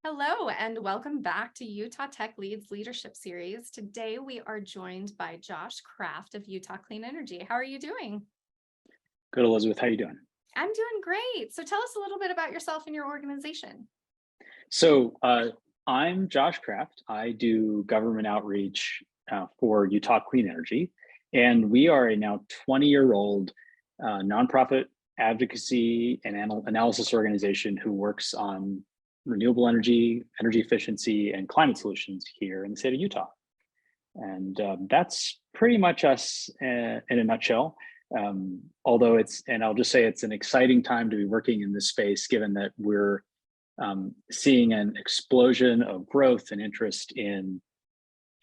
Hello, and welcome back to Utah Tech Leads Leadership Series. Today, we are joined by Josh Kraft of Utah Clean Energy. How are you doing? Good, Elizabeth. How you doing? I'm doing great. So tell us a little bit about yourself and your organization. So I'm Josh Kraft. I do government outreach for Utah Clean Energy, and we are a now 20-year-old nonprofit advocacy and analysis organization who works on renewable energy, energy efficiency, and climate solutions here in the state of Utah. And that's pretty much us in a nutshell. Although and I'll just say it's an exciting time to be working in this space, given that we're seeing an explosion of growth and interest in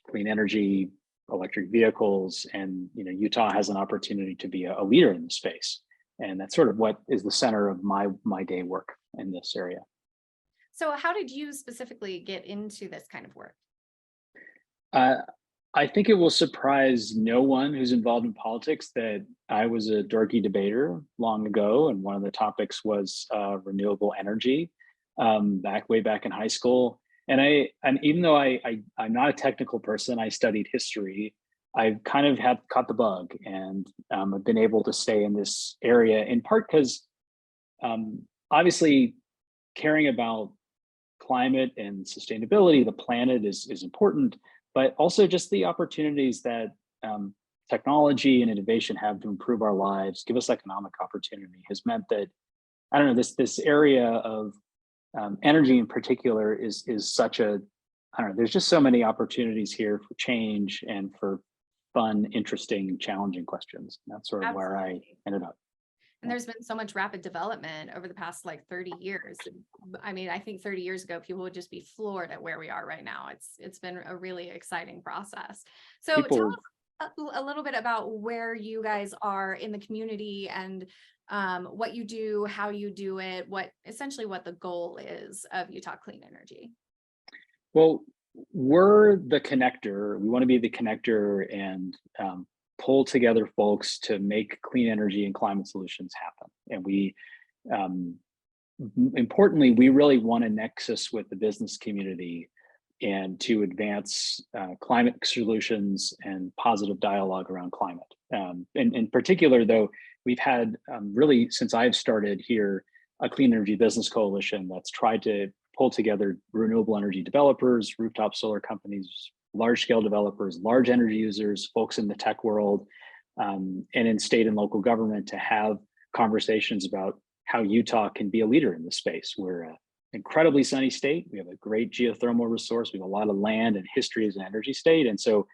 clean energy, electric vehicles, and Utah has an opportunity to be a leader in the space. And that's sort of what is the center of my day work in this area. So, how did you specifically get into this kind of work? Uh, I think it will surprise no one who's involved in politics that I was a dorky debater long ago, and one of the topics was renewable energy way back in high school. And even though I'm not a technical person, I studied history. I've kind of have caught the bug, and I've been able to stay in this area in part because obviously caring about climate and sustainability, the planet is important, but also just the opportunities that technology and innovation have to improve our lives, give us economic opportunity, has meant that I don't know this area of energy in particular is such a I don't know. There's just so many opportunities here for change and for fun, interesting, challenging questions. And that's sort of where I Absolutely. ended up. And there's been so much rapid development over the past 30 years. I mean, I think 30 years ago, people would just be floored at where we are right now. It's been a really exciting process. So tell People us a little bit about where you guys are in the community and what you do, how you do it, essentially what the goal is of Utah Clean Energy. Well, we're the connector. We want to be the connector and pull together folks to make clean energy and climate solutions happen. And um, importantly, we really want a nexus with the business community and to advance climate solutions and positive dialogue around climate. And in particular, though, we've had really, since I've started here, a clean energy business coalition that's tried to pull together renewable energy developers, rooftop solar companies, large scale developers, large energy users, folks in the tech world, and in state and local government to have conversations about how Utah can be a leader in this space. We're an incredibly sunny state. We have a great geothermal resource. We have a lot of land and history as an energy state. And so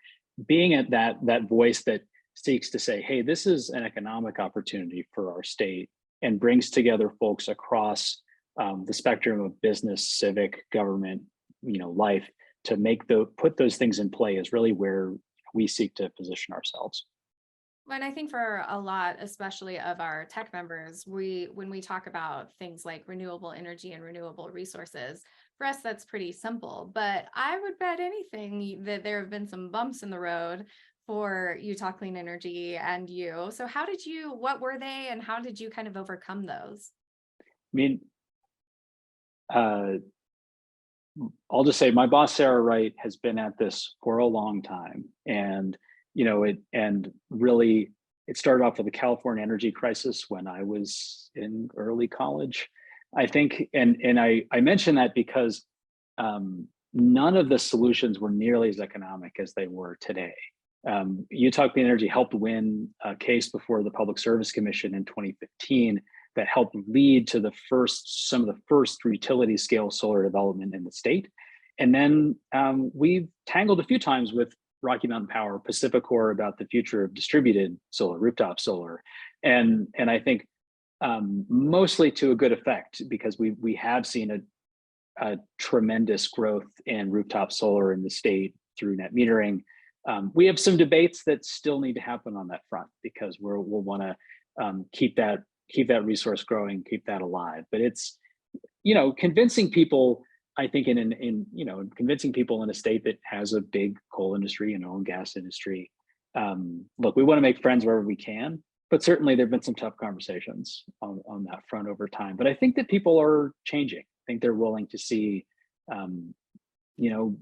being at that voice that seeks to say, hey, this is an economic opportunity for our state and brings together folks across the spectrum of business, civic, government, life to put those things in play is really where we seek to position ourselves. And I think for a lot, especially of our tech members, when we talk about things like renewable energy and renewable resources, for us, that's pretty simple. But I would bet anything that there have been some bumps in the road for Utah Clean Energy and you. So what were they and how did you kind of overcome those? I mean, uh, I'll just say my boss, Sarah Wright, has been at this for a long time. And, really it started off with the California energy crisis when I was in early college, I think. And I mention that because none of the solutions were nearly as economic as they were today. Utah Clean Energy helped win a case before the Public Service Commission in 2015 that helped lead to some of the first utility scale solar development in the state. And then we've tangled a few times with Rocky Mountain Power, Pacificor about the future of distributed solar, rooftop solar. And I think mostly to a good effect because we have seen a tremendous growth in rooftop solar in the state through net metering. We have some debates that still need to happen on that front because we'll want to keep that resource growing, keep that alive. But it's, convincing people, I think convincing people in a state that has a big coal industry and oil and gas industry. Look, we want to make friends wherever we can, but certainly there've been some tough conversations on that front over time. But I think that people are changing. I think they're willing to see Um, you know,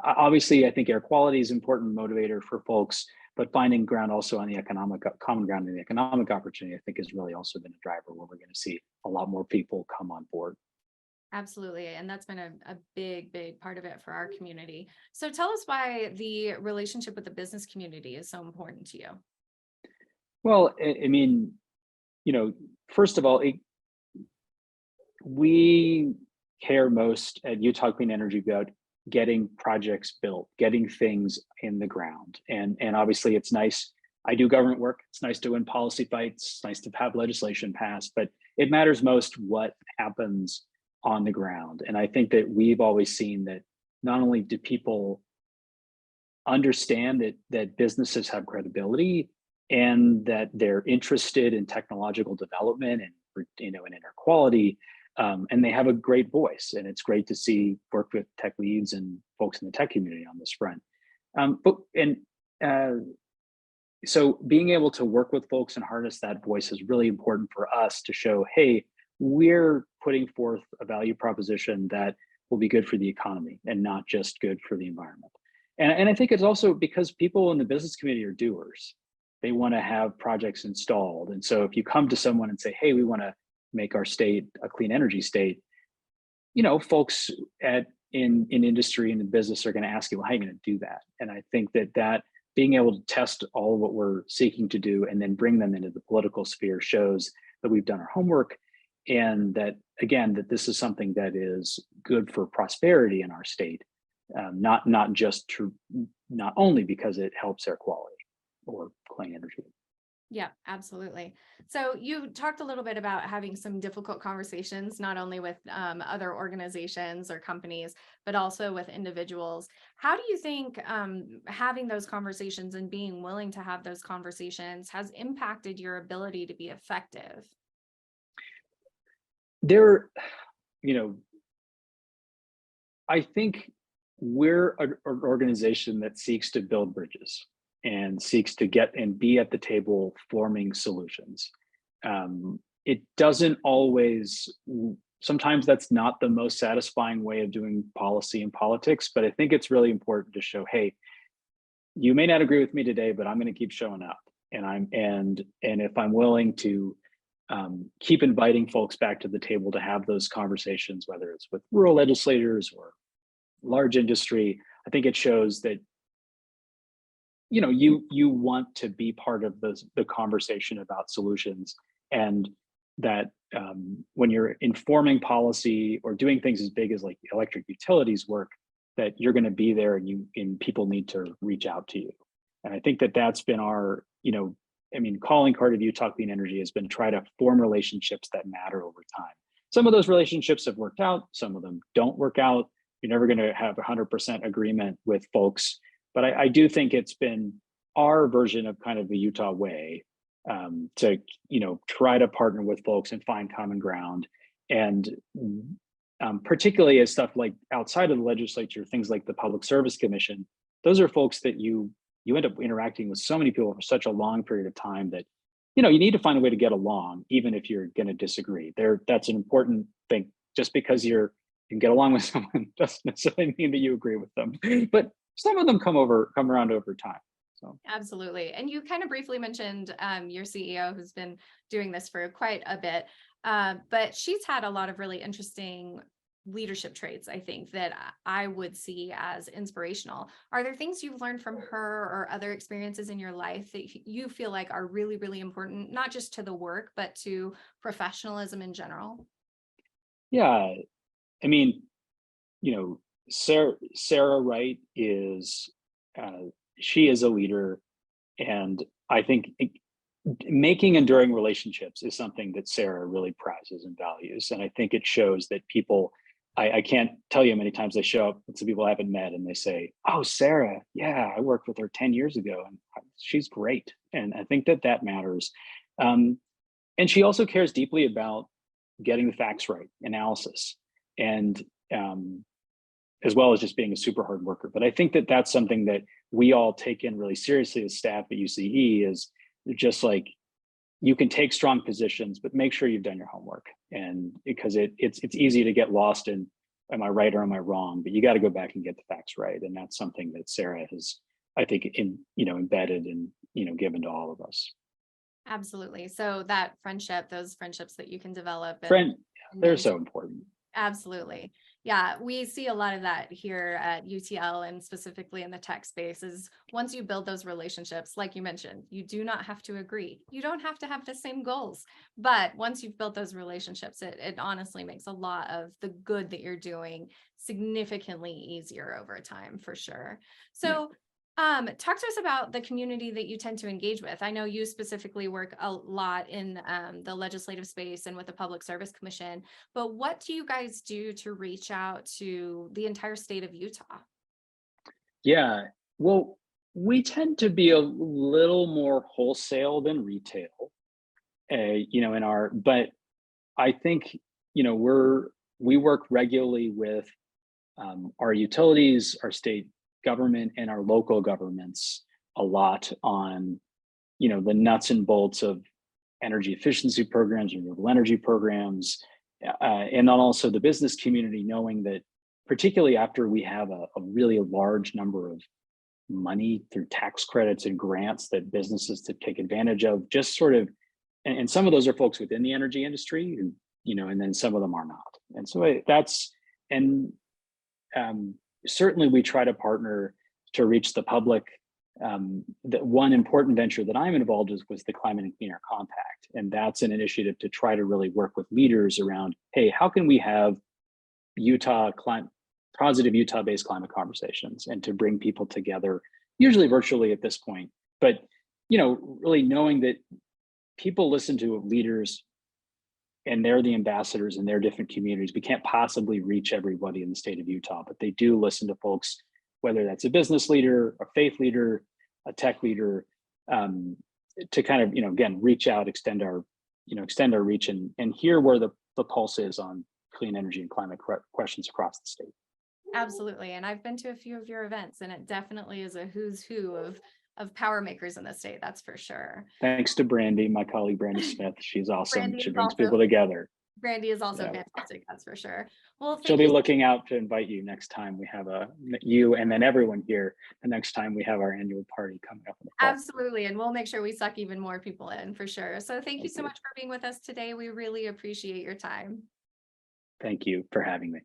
obviously, I think air quality is an important motivator for folks, but finding ground also on the economic common ground in the economic opportunity, I think, has really also been a driver where we're going to see a lot more people come on board. Absolutely. And that's been a big, big part of it for our community. So tell us why the relationship with the business community is so important to you. Well, I mean, first of all, we care most at Utah Clean Energy about getting projects built, getting things in the ground. And obviously it's nice. I do government work. It's nice to win policy fights. It's nice to have legislation passed, but it matters most what happens on the ground. And I think that we've always seen that not only do people understand that businesses have credibility and that they're interested in technological development and and inner quality, and they have a great voice, and it's great to see work with tech leads and folks in the tech community on this front. Uh, so being able to work with folks and harness that voice is really important for us to show, hey, we're putting forth a value proposition that will be good for the economy and not just good for the environment. And I think it's also because people in the business community are doers. They want to have projects installed. And so if you come to someone and say, hey, we want to make our state a clean energy state, folks in industry and in business are going to ask you, well, how are you going to do that? And I think that being able to test all of what we're seeking to do and then bring them into the political sphere shows that we've done our homework, and that, again, that this is something that is good for prosperity in our state, not only because it helps air quality or clean energy. Yeah, absolutely. So you talked a little bit about having some difficult conversations, not only with other organizations or companies, but also with individuals. How do you think having those conversations and being willing to have those conversations has impacted your ability to be effective? There, you know, I think we're an organization that seeks to build bridges and seeks to get and be at the table forming solutions. It doesn't always, sometimes that's not the most satisfying way of doing policy and politics, but I think it's really important to show, hey, you may not agree with me today, but I'm going to keep showing up. And if I'm willing to keep inviting folks back to the table to have those conversations, whether it's with rural legislators or large industry, I think it shows that you want to be part of the conversation about solutions, and that when you're informing policy or doing things as big as like electric utilities work, that you're going to be there, and people need to reach out to you. And I think that that's been our, calling card of Utah Clean Energy has been try to form relationships that matter over time. Some of those relationships have worked out, some of them don't work out. You're never going to have 100% agreement with folks, but I do think it's been our version of kind of the Utah way, to try to partner with folks and find common ground. And particularly as stuff like outside of the legislature, things like the Public Service Commission, those are folks that you end up interacting with so many people for such a long period of time that you need to find a way to get along, even if you're going to disagree. That's an important thing. Just because you can get along with someone doesn't necessarily mean that you agree with them. But some of them come around over time. So Absolutely. And you kind of briefly mentioned your CEO, who's been doing this for quite a bit, but she's had a lot of really interesting leadership traits, I think, that I would see as inspirational. Are there things you've learned from her or other experiences in your life that you feel like are really, really important, not just to the work, but to professionalism in general? yeah, I mean, Sarah Wright is she is a leader, and I think making enduring relationships is something that Sarah really prizes and values. And I think it shows that people, I can't tell you how many times they show up with some people I haven't met and they say, oh, Sarah, yeah, I worked with her 10 years ago and she's great. And I think that matters. And she also cares deeply about getting the facts right, analysis, and as well as just being a super hard worker. But I think that's something that we all take in really seriously as staff at UCE, is just like, you can take strong positions, but make sure you've done your homework. And because it's easy to get lost in am I right or am I wrong? But you got to go back and get the facts right. And that's something that Sarah has, I think, embedded and, given to all of us. Absolutely. So that friendship, those friendships that you can develop Friend, and they're maintain. so important. Absolutely. Yeah, we see a lot of that here at UTL and specifically in the tech space is once you build those relationships, like you mentioned, you do not have to agree. You don't have to have the same goals. But once you've built those relationships, it honestly makes a lot of the good that you're doing significantly easier over time for sure. Yeah. So talk to us about the community that you tend to engage with. I know you specifically work a lot in the legislative space and with the Public Service Commission. But what do you guys do to reach out to the entire state of Utah? Yeah. Well, we tend to be a little more wholesale than retail, but I think, we work regularly with our utilities, our state government, and our local governments a lot on, the nuts and bolts of energy efficiency programs, renewable energy programs, and then also the business community, knowing that particularly after we have a really large number of money through tax credits and grants that businesses to take advantage of, just sort of, and some of those are folks within the energy industry who, and then some of them are not. And so and um, certainly we try to partner to reach the public. The one important venture that I'm involved with was the Climate and Clean Air Compact, and that's an initiative to try to really work with leaders around, hey, how can we have positive Utah-based climate conversations, and to bring people together, usually virtually at this point, but really knowing that people listen to leaders and they're the ambassadors in their different communities. We can't possibly reach everybody in the state of Utah, but they do listen to folks, whether that's a business leader, a faith leader, a tech leader, to kind of, again, reach out, extend our reach and hear where the pulse is on clean energy and climate questions across the state. Absolutely. And I've been to a few of your events, and it definitely is a who's who of power makers in the state. That's for sure. Thanks to Brandy, my colleague Brandy Smith. She's awesome. Brandy She is brings also people together. Brandy is also Yeah. fantastic. That's for sure. Well, She'll thank be you. looking out to invite you next time we have you and then everyone here the next time we have our annual party coming up in the fall. Absolutely. And we'll make sure we suck even more people in for sure. So thank you so much for being with us today. We really appreciate your time. Thank you for having me.